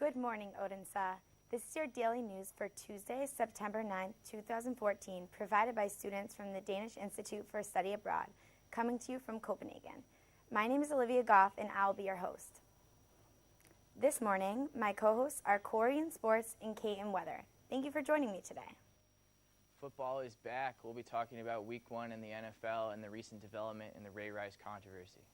Good morning, Odense. This is your daily news for Tuesday, September 9th, 2014, provided by students from the Danish Institute for Study Abroad, coming to you from Copenhagen. My name is Olivia Goff, and I'll be your host. This morning, my co-hosts are Corey in sports and Kate in weather. Thank you for joining me today. Football is back. We'll be talking about Week 1 in the NFL and the recent development in the Ray Rice controversy.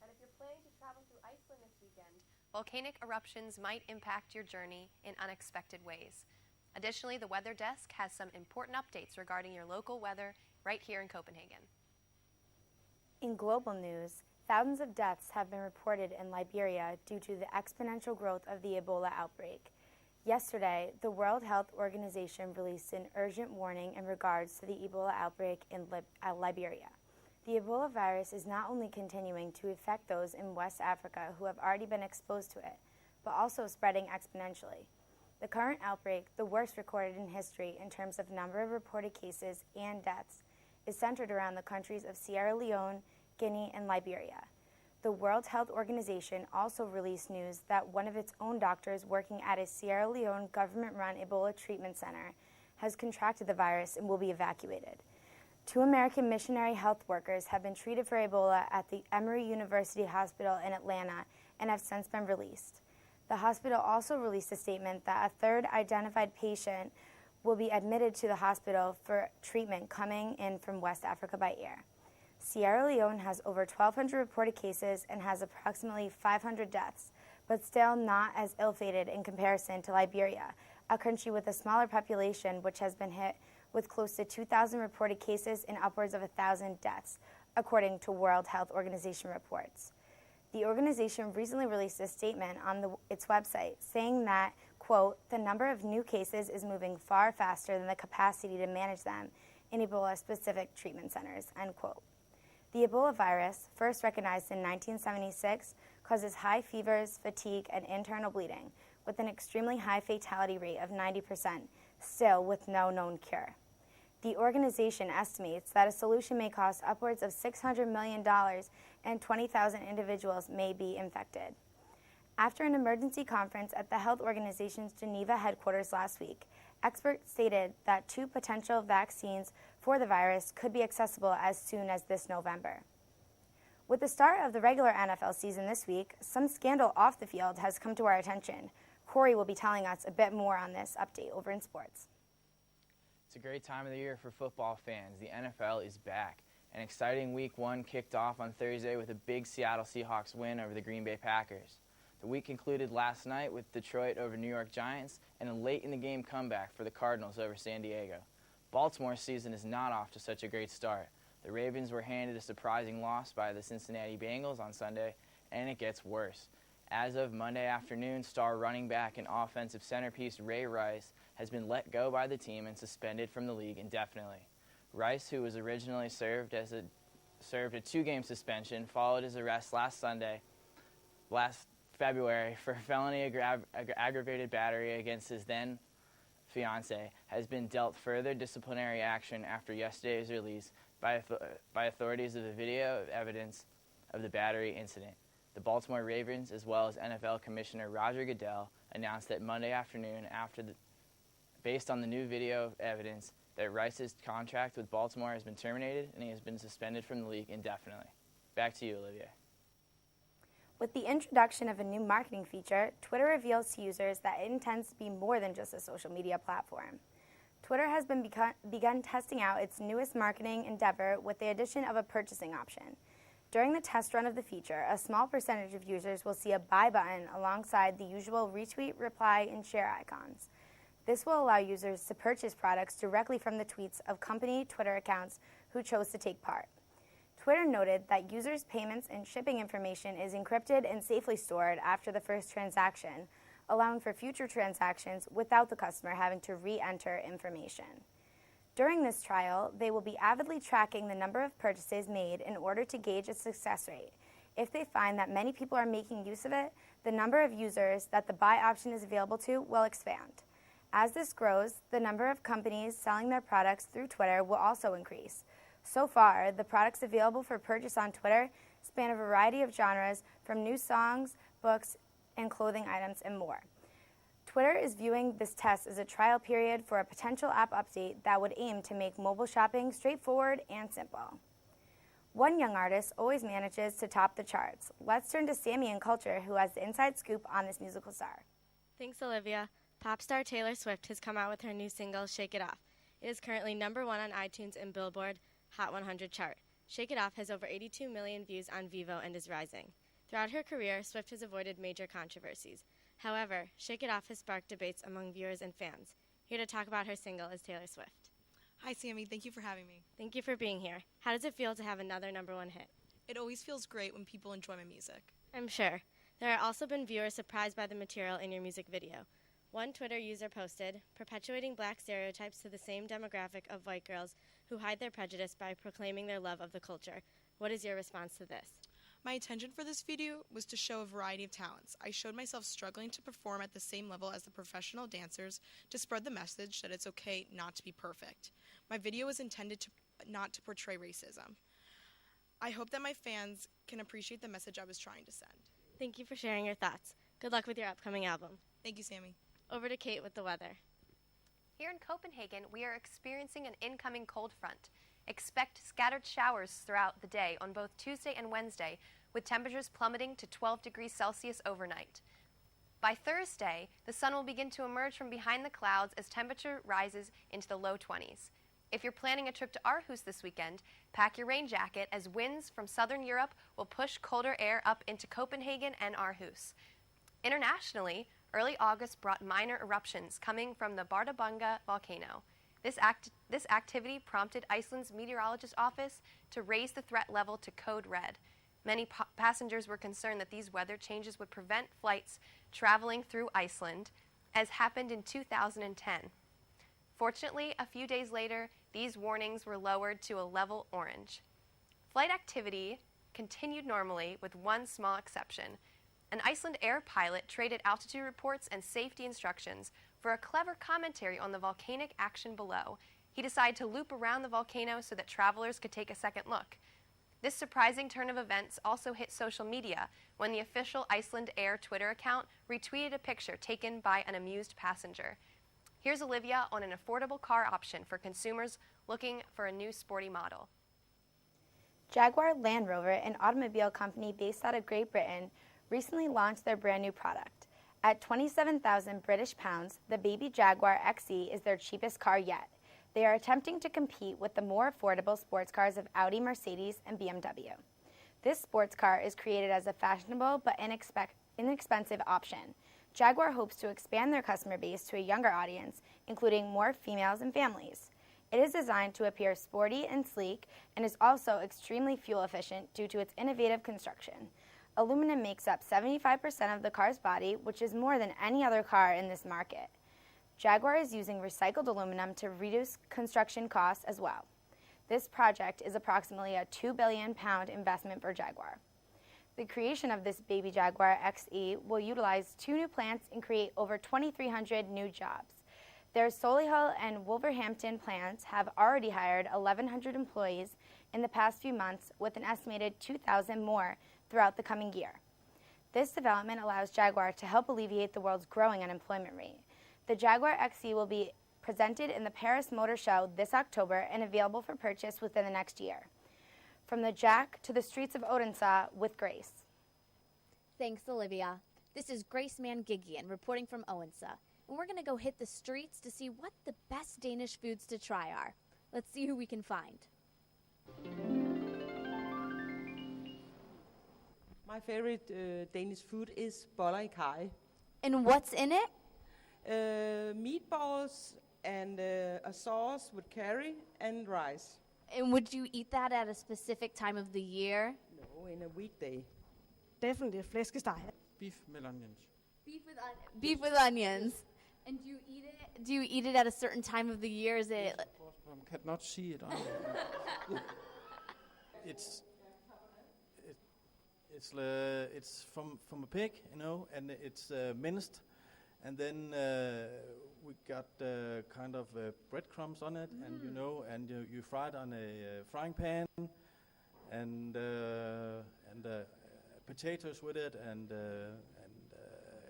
And if you're planning to travel to Iceland this weekend, volcanic eruptions might impact your journey in unexpected ways. Additionally, the Weather Desk has some important updates regarding your local weather right here in Copenhagen. In global news, thousands of deaths have been reported in Liberia due to the exponential growth of the Ebola outbreak. Yesterday, the World Health Organization released an urgent warning in regards to the Ebola outbreak in Liberia. The Ebola virus is not only continuing to affect those in West Africa who have already been exposed to it, but also spreading exponentially. The current outbreak, the worst recorded in history in terms of number of reported cases and deaths, is centered around the countries of Sierra Leone, Guinea, and Liberia. The World Health Organization also released news that one of its own doctors working at a Sierra Leone government-run Ebola treatment center has contracted the virus and will be evacuated. 2 American missionary health workers have been treated for Ebola at the Emory University Hospital in Atlanta and have since been released. The hospital also released a statement that a third identified patient will be admitted to the hospital for treatment coming in from West Africa by air. Sierra Leone has over 1,200 reported cases and has approximately 500 deaths, but still not as ill-fated in comparison to Liberia, a country with a smaller population which has been hit with close to 2,000 reported cases and upwards of 1,000 deaths, according to World Health Organization reports. The organization recently released a statement on its website saying that, quote, the number of new cases is moving far faster than the capacity to manage them in Ebola-specific treatment centers, end quote. The Ebola virus, first recognized in 1976, causes high fevers, fatigue, and internal bleeding, with an extremely high fatality rate of 90%, still with no known cure. The organization estimates that a solution may cost upwards of $600 million and 20,000 individuals may be infected. After an emergency conference at the health organization's Geneva headquarters last week, experts stated that 2 potential vaccines for the virus could be accessible as soon as this November. With the start of the regular NFL season this week, some scandal off the field has come to our attention. Corey will be telling us a bit more on this update over in sports. It's a great time of the year for football fans. The NFL is back. An exciting Week 1 kicked off on Thursday with a big Seattle Seahawks win over the Green Bay Packers. The week concluded last night with Detroit over New York Giants and a late-in-the-game comeback for the Cardinals over San Diego. Baltimore's season is not off to such a great start. The Ravens were handed a surprising loss by the Cincinnati Bengals on Sunday, and it gets worse. As of Monday afternoon, star running back and offensive centerpiece Ray Rice has been let go by the team and suspended from the league indefinitely. Rice, who was originally served a 2-game suspension, followed his arrest last February for felony aggravated battery against his then fiancée, has been dealt further disciplinary action after yesterday's release by authorities of the video of evidence of the battery incident. The Baltimore Ravens, as well as NFL Commissioner Roger Goodell, announced that Monday afternoon, based on the new video evidence, that Rice's contract with Baltimore has been terminated and he has been suspended from the league indefinitely. Back to you, Olivia. With the introduction of a new marketing feature, Twitter reveals to users that it intends to be more than just a social media platform. Twitter has begun testing out its newest marketing endeavor with the addition of a purchasing option. During the test run of the feature, a small percentage of users will see a buy button alongside the usual retweet, reply, and share icons. This will allow users to purchase products directly from the tweets of company Twitter accounts who chose to take part. Twitter noted that users' payments and shipping information is encrypted and safely stored after the first transaction, allowing for future transactions without the customer having to re-enter information. During this trial, they will be avidly tracking the number of purchases made in order to gauge its success rate. If they find that many people are making use of it, the number of users that the buy option is available to will expand. As this grows, the number of companies selling their products through Twitter will also increase. So far, the products available for purchase on Twitter span a variety of genres, from new songs, books, and clothing items, and more. Twitter is viewing this test as a trial period for a potential app update that would aim to make mobile shopping straightforward and simple. One young artist always manages to top the charts. Let's turn to Sammy in Culture, who has the inside scoop on this musical star. Thanks, Olivia. Pop star Taylor Swift has come out with her new single, Shake It Off. It is currently #1 on iTunes and Billboard Hot 100 chart. Shake It Off has over 82 million views on Vevo and is rising. Throughout her career, Swift has avoided major controversies. However, Shake It Off has sparked debates among viewers and fans. Here to talk about her single is Taylor Swift. Hi, Sammy. Thank you for having me. Thank you for being here. How does it feel to have another #1 hit? It always feels great when people enjoy my music. I'm sure. There have also been viewers surprised by the material in your music video. One Twitter user posted, perpetuating black stereotypes to the same demographic of white girls who hide their prejudice by proclaiming their love of the culture. What is your response to this? My intention for this video was to show a variety of talents. I showed myself struggling to perform at the same level as the professional dancers to spread the message that it's okay not to be perfect. My video was intended not to portray racism. I hope that my fans can appreciate the message I was trying to send. Thank you for sharing your thoughts. Good luck with your upcoming album. Thank you, Sammy. Over to Kate with the weather. Here in Copenhagen, we are experiencing an incoming cold front. Expect scattered showers throughout the day on both Tuesday and Wednesday, with temperatures plummeting to 12 degrees Celsius overnight. By Thursday, the sun will begin to emerge from behind the clouds as temperature rises into the low 20s. If you're planning a trip to Aarhus this weekend, pack your rain jacket as winds from southern Europe will push colder air up into Copenhagen and Aarhus. Internationally, early August brought minor eruptions coming from the Bardarbunga volcano. This activity prompted Iceland's meteorologist office to raise the threat level to code red. Many passengers were concerned that these weather changes would prevent flights traveling through Iceland, as happened in 2010. Fortunately, a few days later, these warnings were lowered to a level orange. Flight activity continued normally with one small exception. An Icelandair pilot traded altitude reports and safety instructions for a clever commentary on the volcanic action below. He decided to loop around the volcano so that travelers could take a second look. This surprising turn of events also hit social media when the official Icelandair Twitter account retweeted a picture taken by an amused passenger. Here's Olivia on an affordable car option for consumers looking for a new sporty model. Jaguar Land Rover, an automobile company based out of Great Britain, recently launched their brand new product. At 27,000 British pounds, the baby Jaguar XE is their cheapest car yet. They are attempting to compete with the more affordable sports cars of Audi, Mercedes, and BMW. This sports car is created as a fashionable but inexpensive option. Jaguar hopes to expand their customer base to a younger audience, including more females and families. It is designed to appear sporty and sleek and is also extremely fuel efficient due to its innovative construction. Aluminum makes up 75% of the car's body, which is more than any other car in this market. Jaguar is using recycled aluminum to reduce construction costs as well. This project is approximately a £2 billion investment for Jaguar. The creation of this baby Jaguar XE will utilize 2 new plants and create over 2,300 new jobs. Their Solihull and Wolverhampton plants have already hired 1,100 employees in the past few months, with an estimated 2,000 more throughout the coming year. This development allows Jaguar to help alleviate the world's growing unemployment rate. The Jaguar XE will be presented in the Paris Motor Show this October and available for purchase within the next year. From the Jack to the streets of Odense with Grace. Thanks, Olivia. This is Grace Mangigian reporting from Odense, and we're going to go hit the streets to see what the best Danish foods to try are. Let's see who we can find. My favorite Danish food is boller i kaj. And what's in it? Meatballs and a sauce with curry and rice. And would you eat that at a specific time of the year? No, in a weekday. Definitely flæskesteg. Beef with onions. Beef with onions. And do you eat it at a certain time of the year? Is it? Yes, of course, but I cannot see it on it's from a pig, you know, and it's minced, and then we got kind of breadcrumbs on it, and you fry it on a frying pan, and potatoes with it, and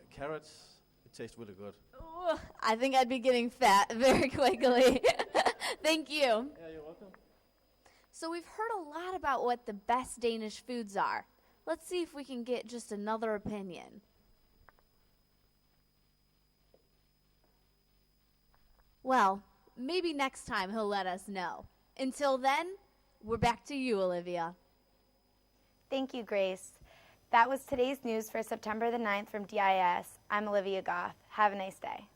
carrots. tastes really good. Ooh, I think I'd be getting fat very quickly. Thank you. Yeah, you're welcome. So we've heard a lot about what the best Danish foods are. Let's see if we can get just another opinion. Well, maybe next time he'll let us know. Until then, we're back to you, Olivia. Thank you, Grace. That was today's news for September the 9th from DIS. I'm Olivia Goff. Have a nice day.